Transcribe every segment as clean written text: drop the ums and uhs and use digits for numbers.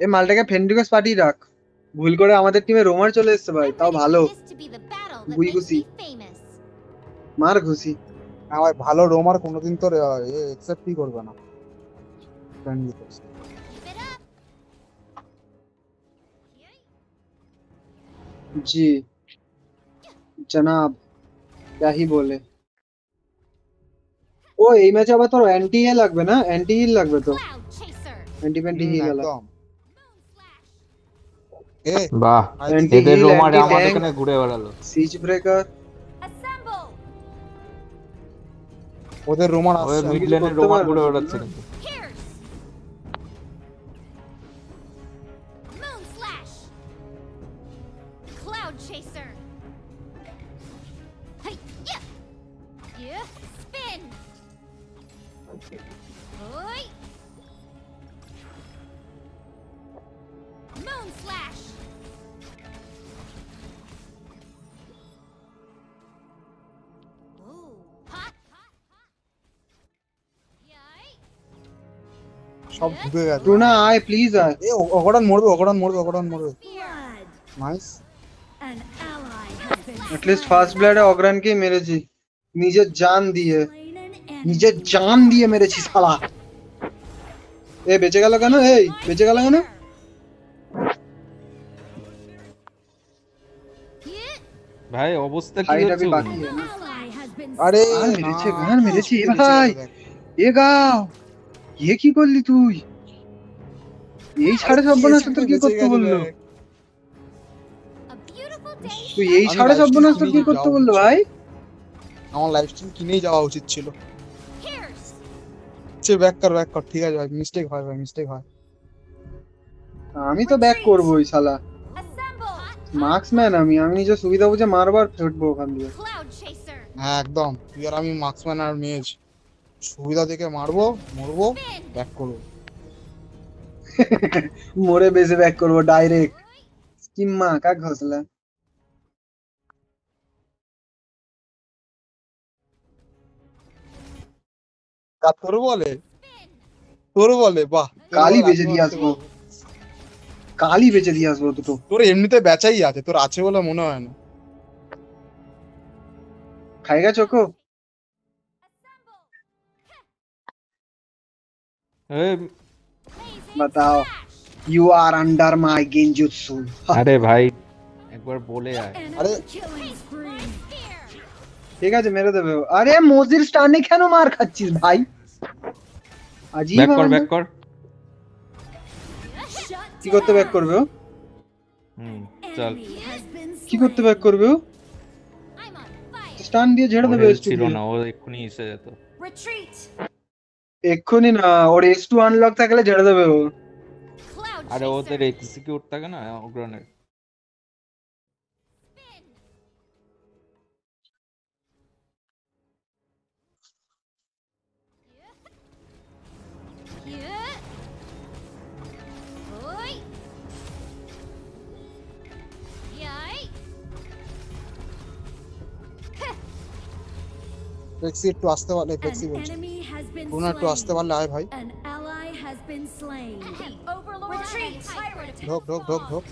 এই মালটাকে ফেন্ডিকোস পাঠিয়ে রাখ। ভুল করে আমাদের টিমে রোমার চলে এসেছে ভাই, তাও ভালো। গুই ঘুষি মার ঘুষি। ভাই ভালো রোমার কোনোদিন তো একসেপ্টই করবে না। জি জনাব, क्या ही बोले। ও এই ম্যাচে আবার তোর অ্যান্টি এ লাগবে না? অ্যান্টি হিল লাগবে তো, অ্যান্টি প্যান্টি হিল আলা। একদম। বাহ, অ্যান্টি এদের হিল, রোমারে অ্যান্টি আমাদের ট্যাঙ্ক, এখানে ঘুরে বেড়ালো। সিজ ব্রেকার। ওদের রোমার ওই আসছে। মিড কিছু লেনের করতে রোমান পারবো ঘুরে না। বেড়াচ্ছে কিন্তু। সব ঢুকে গেছে। টুনা আয় প্লিজ আয়। অগড়ান মরবে, অগড়ান মরবে, অগড়ান মরবে। নাইস। এটলিস্ট ফার্স্ট ব্লাডে অগ্রানকে মেরেছি, নিজের জান দিয়ে, নিজের জান দিয়ে মেরেছি শালা। এ বেঁচে গেল কেন? এই বেঁচে গেল কেন? ভাই অবস্থা কি ফাইট হচ্ছে अभी ওখানে? बाकी है ना। আরে গান মেরেছে, না, গান মেরেছি। এ বেঁচে ভাই গেল দেখ। এ গাও, এ কি করলি তুই? এই ছাড়ে আরে সর্বনাশ কি তোর কি বেঁচে করতে গেছে বললো? দেখ। তুই এই আমি ছাড়ে live stream সর্বনাশ তোর কি কিনেই করতে যাওয়া বললো উচিত। ভাই? আমার লাইভ স্ট্রিম কিনেই যাওয়া উচিত ছিল। সে ব্যাক কর, ঠিক আছে ভাই, মিস্টেক হয় ভাই, মিস্টেক হয়। আমি তো ব্যাক করবোই শালা, মার্কসম্যান আমি। আমি নিজের সুবিধা বুঝে মারবার ফেটবো ওখান দিয়ে। হ্যাঁ একদম, তুই আর আমি মার্কসম্যান আর মেজ, সুবিধা দেখে মারবো, মরবো, ব্যাক করবো। मोरे बेसे बैक करबो डायरेक्ट। किम्मा का घोसला। তোর বলে, তোর বলে বাহ, তোর কালি বলে বেচে আমি দিয়ে মারতে আসবো, পারবো। কালি বেচে দিয়ে আসবো দুটো। তোর এমনিতে বেচাই আছে, তোর আছে বলে মনে হয় না। खाएगा चोको? এই, बताओ। You are under my genjutsu। আরে ভাই একবার বলে আয়। আরে ঠিক আছে মেরে দেবে ও। আরে মজির স্টানে কেন মার খাচ্ছিস ভাই? আজীব ব্যাক কর, আমাদের। ব্যাক কর। কি করতে ব্যাক করবে ও? চল। কি করতে ব্যাক করবে ও? স্টান দিয়ে ঝেড়ে ওর দেবে হেলথ S2 ছিল দিয়ে। না, ও এক্ষুনি এসে যেত। এক্ষুনি না, ওর S2 আনলক থাকলে ঝেড়ে দেবে ও। আরে ওদের এক্সিকিউট থাকে না অগ্রণের। ফ্লেক্সি একটু আসতে পারলে, ফ্লেক্সি বলছে টুনা একটু আসতে পারলে আয় ভাই। ঢোক ঢোক ঢোক ঢোক।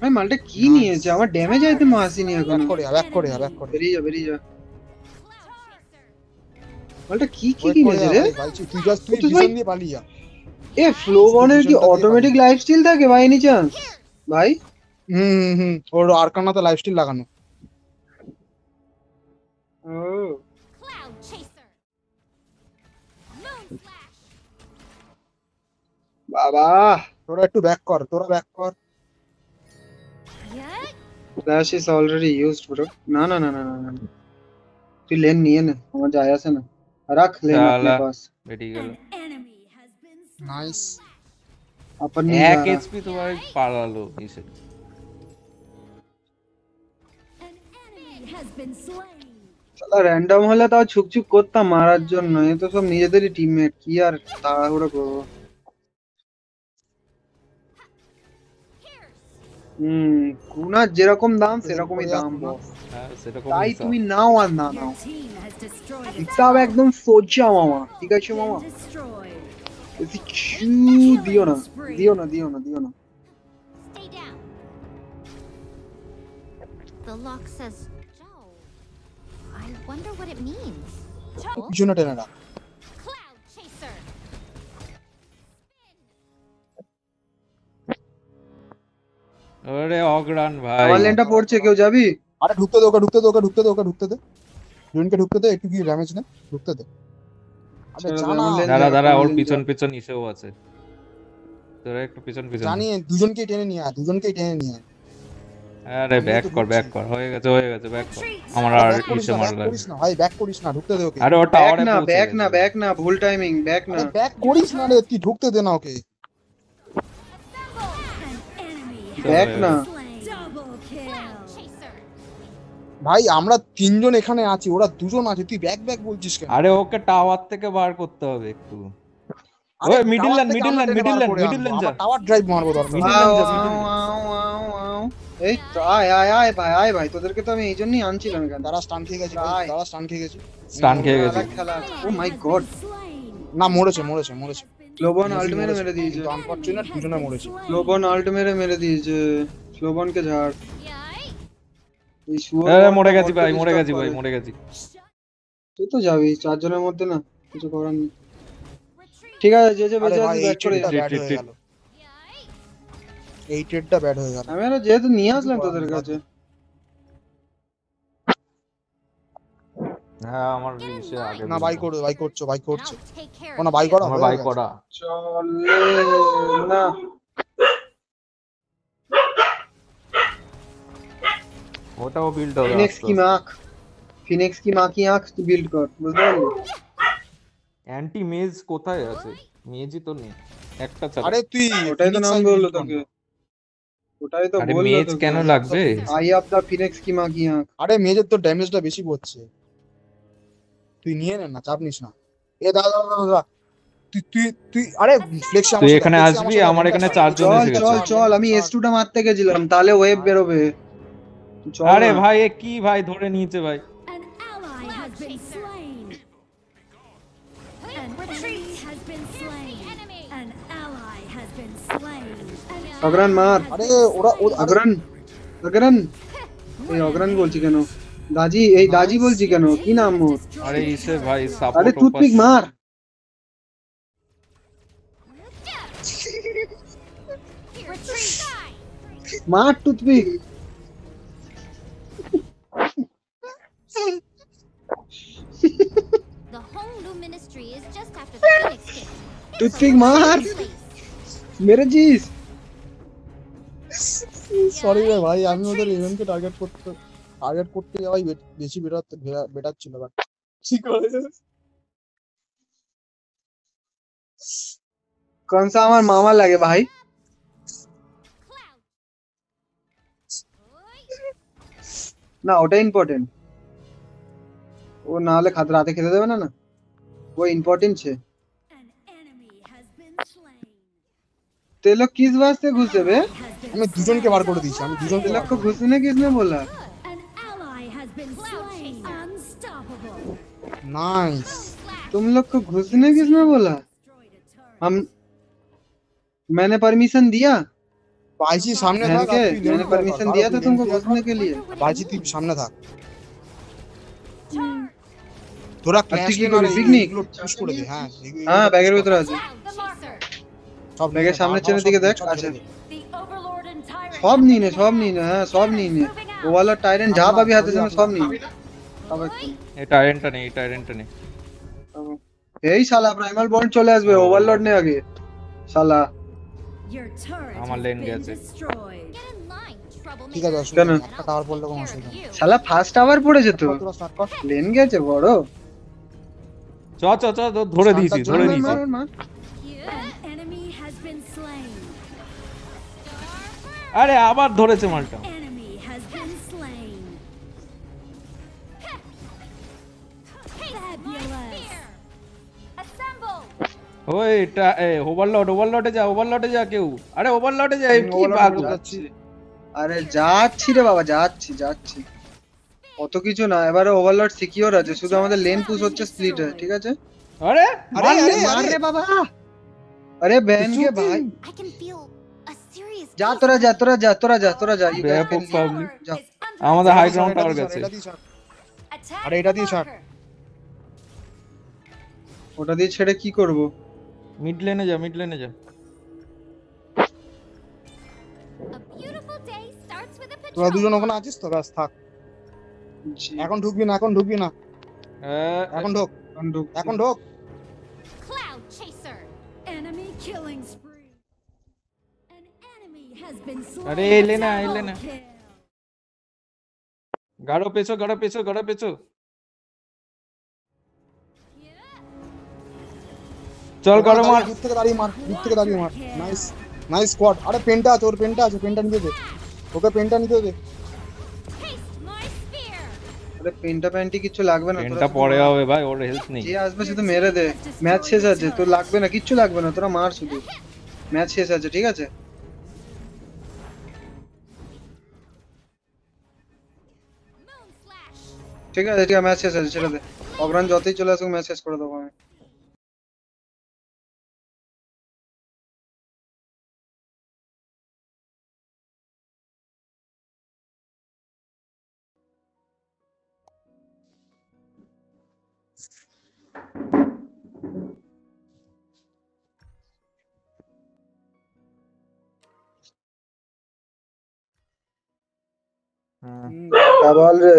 ভাই মালটা কি নিয়েছে? আমার ড্যামেজ আইতে আসেনি ব্যাক এখনো। করে, ব্যাক করে, ব্যাক করে। বেরিয়ে যা, বেরিয়ে যা। মালটা কি কি ওয়েট করে কিনেছে রে? ভাই, তুই জাস্ট তুই ও তো ভাই- ভিশন দিয়ে পালিয়ে যা। এ ফ্লো বনের কি Vision টা দিয়ে অটোমেটিক লাইফ স্টিল থাকে বাই এনি চান্স? ভাই ওর আরকানাতে লাইফস্টাইল লাগানো। ও বাবা, তোরা একটু ব্যাক কর, তোরা ব্যাক কর। Flash is already used bro. না না না না না না, তুই লেন নিয়ে নে, আমার যায় আসে না। রাখ লেন अपने শালা पास। বেরিয়ে গেল। নাইস। अपन नहीं जा এক रहा। এইচপি তো ভাই পালালো এসে। শালা র্যান্ডম হলে তাও ছুকছুক করতাম মারার জন্য। এ তো সব নিজেদেরই টিমমেট, কি আর তাড়াহুড়ো করবো। গুনার যেরকম দাম সেরকমই দাম বস। হ্যাঁ সেরকম তাই হিসাব। তুমি নাও আর না নাও, হিসাব একদম সোজা মামা, ঠিক আছে মামা? বেশি দিও না, দিও না, দিও না, দিও না। Stay down. The lock says Joe. I wonder what it means. পিছনে টেনে রাখ। Cloud chaser. আরে অগ্রান ভাই, আমার লেনটা পড়ছে, কেউ যাবি? আরে ঢুকতে দে ওকে, ঢুকতে দে ওকে, ঢুকতে দে ওকে, ঢুকতে দে। জুনকে ঢুকতে দে, একটু কি ড্যামেজ নে, ঢুকতে দে। আরে ছেড়ে দে, জানা আমার লেন দাঁড়া যা, দাঁড়া, আমার ওর লেন পিছন যা। পিছন ইসেও আছে, তোরা একটু পিছন পিছন। জানি, দুজনকেই টেনে নিয়ে আয়, দুজনকেই টেনে নিয়ে আয়। আরে ব্যাক কর, ব্যাক কর, হয়ে গেছে ব্যাক কর। আমার আর ব্যাক করিস ইসে না, মার ব্যাক লাগে। করিস না ভাই, ব্যাক করিস না, ঢুকতে দে ওকে। আরে ও ব্যাক টাওয়ারে না, পৌঁছে ব্যাক না, গেছে। ব্যাক না, ভুল টাইমিং, ব্যাক না। আরে ব্যাক করিস না রে, তুই ঢুকতে দে না ওকে। ব্যাক না। Cloud chaser. ভাই আমরা তিনজন এখানে আছি, ওরা দুজন আছে, তুই ব্যাক ব্যাক বলছিস কেন? আরে ওকে টাওয়ার থেকে বার করতে হবে একটু। আরে ওই মিডল টাওয়ার ল্যান্ড, থেকে মিডল আমরা ল্যান্ড, টেনে মিডল বার ল্যান্ড, করে মিডল আনবো, ল্যান্ড যা। আমরা টাওয়ার ড্রাইভ মারবো দরকার নেই। মিডল আও, ল্যান্ড যা, আও, মিডল ল্যান্ড। আও, আও, আও। এই তো আয় আয় আয় ভাই, আয় ভাই, তোদেরকে তো আমি এই জন্যই আনছিলাম এখানে। তারা স্টান খেয়ে গেছে, আয়। তারা স্টান খেয়ে গেছে। স্টান খেয়ে গেছে। আলাদা খেলা। ও মাই গড, না মরেছে, মরেছে, মরেছে। স্লোবন আল্ট মেরে দিয়েছে। কিন্তু আনফরচুনেট দুজনে মরেছে। স্লোবন আল্ট মেরে দিয়েছে। স্লোবনকে ঝাড়। Yay. এই শুয়োর আরে বলটা মরে গেছি বড্ড ভাই, মরে disturb গেছি ভাই, করে। মরে গেছি। তুই তো যাবি চারজনের মধ্যে, না কিছু করার নেই। ঠিক আছে, যে যে আরে বেঁচে ভাই আছে এই ব্যাক করে ট্রেডটা যা। ব্যাড হয়ে গেল, Yay. এই ট্রেডটা ব্যাড হয়ে গেল। আমি আরো যেহেতু নিয়ে আসলাম তোদের কাছে। হ্যাঁ আমার ইসে আগে না বাই করো, বাই করছো, বাই And করছে। I'll take care ও না of বাই you. করা আমার হয়ে বাই গেছে। করা। চলে না, ওটাও বিল্ড হবে। ফিনিক্স কি মাখ, ফিনিক্স কি মাখি আঁখ বিল্ড কর, বুঝতে পারলি? অ্যান্টি মেজ কোথায় আছে? মেজই তো নেই একটা ছাড়া। আরে তুই ওটাই তো Phoenix নাম Eye বললো build কর তোকে, না। ওটাই তো আরে বললো মেজ তোকে। কেন লাগবে? আই অফ দা ফিনিক্স কি মাখি আঁখ। আরে মেজের তো ড্যামেজটা বেশি পড়ছে, তুই নিয়ে নে না, চাপ নিস না। এ দাদা দাদা দাদা, তুই তুই তুই আরে ফ্লেক্সে তুই এখানে আসবি, আমার এখানে চারজন চল এসে গেছে। চল চল, আমি S2 টা মারতে গেছিলাম, তাহলে ওয়েব বেরোবে। তুই চল আরে না। ভাই এ কি ভাই ধরে নিয়েছে ভাই। An ally has been slain. An enemy has been slain. Enemy. An ally has been slain. An অগ্রান মার, আরে ওরা অগ্রান অগ্রান, এই অগ্রান বলছি কেন, দাজি, এই দাজি বলছি কেন, কি নাম ওর? আরে ইসে ভাই আরে সাপোর্ট টুথপিক মার, Retreat. মার toothpick. The whole new ministry is just after the Phoenix Gate. Toothpick মার, মেরেছিস। সরি রে ভাই, আমি ওদের ইভেন্টকে টার্গেট করতে যাওয়াই বেশি বেটার ছিল, বাট ঠিক আছে। কোনসা আমার মামা লাগে ভাই। না ওটা ইম্পর্টেন্ট, ও না হলে রাতে খেতে দেবে না, না वो इम्पोर्टेंट है। An enemy has been slain. ते लोग किस वास्ते घुसे बे? আমি দুজনকে বার করে দিয়েছি, আমি দুজনকে ते लोग को घुसने किसने बोला? An ally has been slain. Unstoppable. Nice. तुम लोग को घुसने किसने बोला? Destroyed a turret. हम, मैंने परमिशन दिया? ভাইজি সামনে बहन থাক, के, আর তুই मैंने lane परमिशन clear दिया কর, था আর तुमको lane clear घुसने কর। के लिए। ভাইজি তুই সামনে থাক, তোরা তুই ক্ল্যাশ কি লেন করবি, আর picnic? এগুলো push করে দে। হ্যাঁ हाँ बैगের ভিতরে আছে, Cloud chaser. সব ব্যাগের সামনের চেনের দিকে দেখ, আছে। The overlord and tyrant. সব নিয়ে নে, সব নিয়ে নে, হ্যাঁ সব নিয়ে নে। वो वाला टायरेंट जहाँ पर भी हाथ से सब নিয়ে নে। তবে এই টাইরেন্টটা নেই, এই টাইরেন্টটা নেই। এই শালা প্রাইমাল বন্ড চলে আসবে, ওভারলর্ড নে আগে শালা। Your turret আমার has lane been গেছে। destroyed. Get in line, ঠিক আছে, troublemaker. অসুবিধা কেন? নেই, একটা টাওয়ার পড়লে কোনো অসুবিধা নেই। You. শালা ফার্স্ট আওয়ার পড়েছে তো, তোরা স্টার্ট কর। লেন গেছে বড়। চ চ চ ধরে দিয়েছি, ধরে মার, দিয়েছি। মার, মার। An enemy has been slain. আরে আবার ধরেছে মালটা। Enemy has been slain. Fabulous. Assemble. ওই এটা ওভারলর্ডে যা, ওভারলর্ডে যা কেউ। আরে ওভারলর্ডে যা, এ কি Overlord বাগ এ হচ্ছে? যাচ্ছি। আরে যাচ্ছি রে বাবা, যাচ্ছি অত কিছু না, এবারে ওভারলর্ড সিকিউর আছে, শুধু আমাদের লেন পুশ হচ্ছে স্প্লিটে, ঠিক আছে? আরে আরে আরে মার আরে রে বাবা, আরে ব্যান কে ভাই, I can feel a serious যা peace. তোরা যা you guys ব্যাপক can leave. পাবলিক যাও। আমাদের হাই এটা গ্রাউন্ড দিয়ে টাওয়ার ছাড়, গেছে। এটা দিয়ে ছাড়। Attack আরে এটা দিয়ে the ছাড়। marker. ওটা দিয়ে ছেড়ে কি করব? মিড লেনে যা, মিড লেনে যা। A beautiful day starts with a তোরা patrol. দুজন ওখানে আছিস তো, ব্যাস থাক। জি, এখন ঢুকবি না, এখন ঢুকবি না, এখন ঢোক, এখন ঢোক। Cloud chaser. Enemy killing spree. An enemy has been slain. अरे, ले ना, Double ले ना। kill. গাড়ো পেছো। চল গাড়ো মার। দূর থেকে দাঁড়িয়ে মার, নাইস নাইস স্কোয়াড। আরে পেনটা আছে, ওর পেনটা আছে, পেনটা নিতে দে, ওকে পেনটা নিতে দে। Taste my spear. আরে প্যান্টি কিছু লাগবে না, তোরা পেনটা শুধু পরে মার। হবে ভাই, ওর হেলথ নেই। যে আসবে শুধু মেরে দে, ম্যাচ শেষ আছে, তোর লাগবে না, কিচ্ছু লাগবে না, তোরা মার শুধু, ম্যাচ শেষ আছে, ঠিক আছে? Moon slash. ঠিক আছে, ম্যাচ শেষ আছে, ছেড়ে দে, অগ্রাণ যতই চলে আসুক ম্যাচ শেষ করে দেবো আমি। হুম। বল রে।